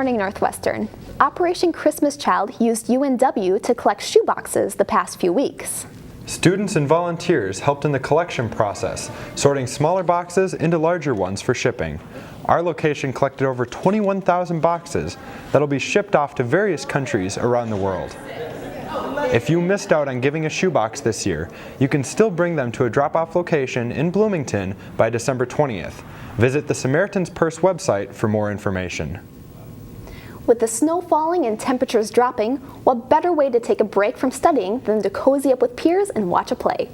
morning, Northwestern. Operation Christmas Child used UNW to collect shoeboxes the past few weeks. Students and volunteers helped in the collection process, sorting smaller boxes into larger ones for shipping. Our location collected over 21,000 boxes that'll be shipped off to various countries around the world. If you missed out on giving a shoebox this year, you can still bring them to a drop-off location in Bloomington by December 20th. Visit the Samaritan's Purse website for more information. With the snow falling and temperatures dropping, what better way to take a break from studying than to cozy up with peers and watch a play?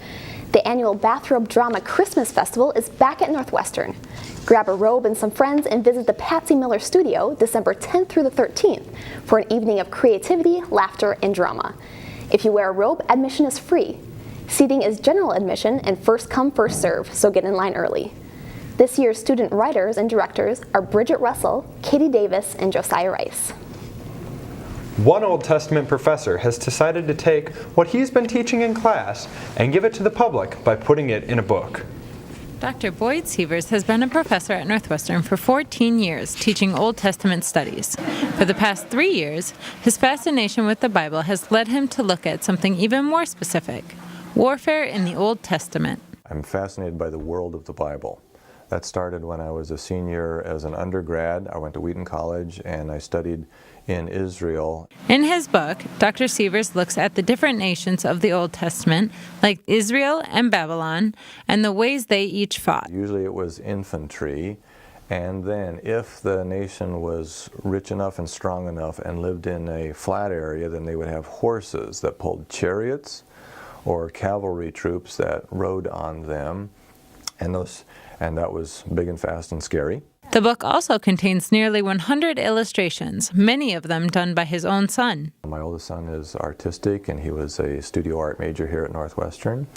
The annual Bathrobe Drama Christmas Festival is back at Northwestern. Grab a robe and some friends and visit the Patsy Miller Studio December 10th through the 13th for an evening of creativity, laughter, and drama. If you wear a robe, admission is free. Seating is general admission and first come, first serve, so get in line early. This year's student writers and directors are Bridget Russell, Katie Davis, and Josiah Rice. One Old Testament professor has decided to take what he's been teaching in class and give it to the public by putting it in a book. Dr. Boyd Sievers has been a professor at Northwestern for 14 years, teaching Old Testament studies. For the past 3 years, his fascination with the Bible has led him to look at something even more specific: warfare in the Old Testament. I'm fascinated by the world of the Bible. That started when I was a senior as an undergrad. I went to Wheaton College and I studied in Israel. In his book, Dr. Sievers looks at the different nations of the Old Testament, like Israel and Babylon, and the ways they each fought. Usually it was infantry, and then if the nation was rich enough and strong enough and lived in a flat area, then they would have horses that pulled chariots or cavalry troops that rode on them, and that was big and fast and scary. The book also contains nearly 100 illustrations, many of them done by his own son. My oldest son is artistic, and he was a studio art major here at Northwestern.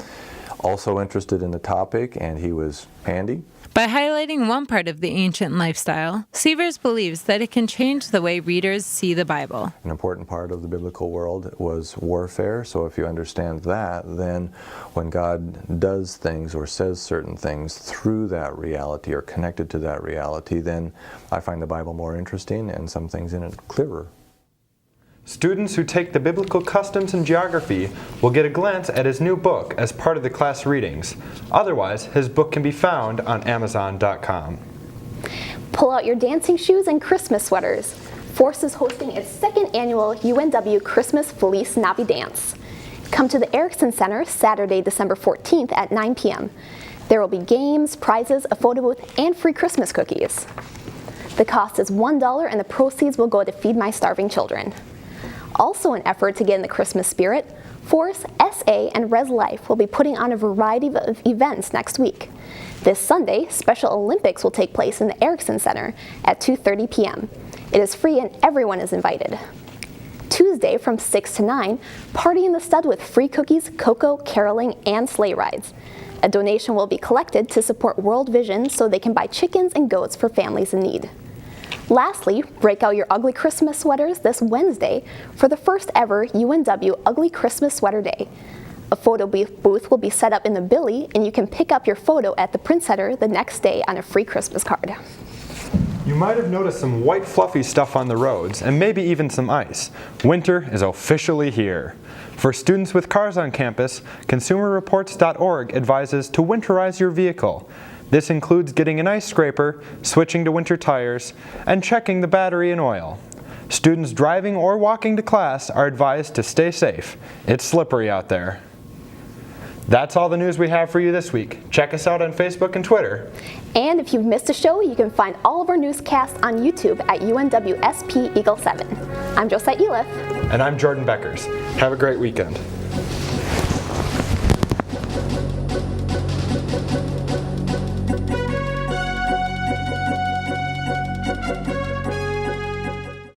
Also interested in the topic, and he was handy. By highlighting one part of the ancient lifestyle, Sievers believes that it can change the way readers see the Bible. An important part of the biblical world was warfare, so if you understand that, then when God does things or says certain things through that reality or connected to that reality, then I find the Bible more interesting and some things in it clearer. Students who take the biblical customs and geography will get a glance at his new book as part of the class readings. Otherwise, his book can be found on Amazon.com. Pull out your dancing shoes and Christmas sweaters. Force is hosting its second annual UNW Christmas Felice Navi Dance. Come to the Erickson Center Saturday, December 14th at 9 p.m. There will be games, prizes, a photo booth, and free Christmas cookies. The cost is $1 and the proceeds will go to Feed My Starving Children. Also, an effort to get in the Christmas spirit, Force, SA, and Res Life will be putting on a variety of events next week. This Sunday, Special Olympics will take place in the Erickson Center at 2:30 p.m. It is free and everyone is invited. Tuesday from 6 to 9, Party in the Stud with free cookies, cocoa, caroling, and sleigh rides. A donation will be collected to support World Vision so they can buy chickens and goats for families in need. Lastly, break out your ugly Christmas sweaters this Wednesday for the first ever UNW Ugly Christmas Sweater Day. A photo booth will be set up in the Billy, and you can pick up your photo at the print center the next day on a free Christmas card. You might have noticed some white fluffy stuff on the roads, and maybe even some ice. Winter is officially here. For students with cars on campus, ConsumerReports.org advises to winterize your vehicle. This includes getting an ice scraper, switching to winter tires, and checking the battery and oil. Students driving or walking to class are advised to stay safe. It's slippery out there. That's all the news we have for you this week. Check us out on Facebook and Twitter. And if you've missed a show, you can find all of our newscasts on YouTube at UNWSP Eagle 7. I'm Josiah Eliff. And I'm Jordan Beckers. Have a great weekend.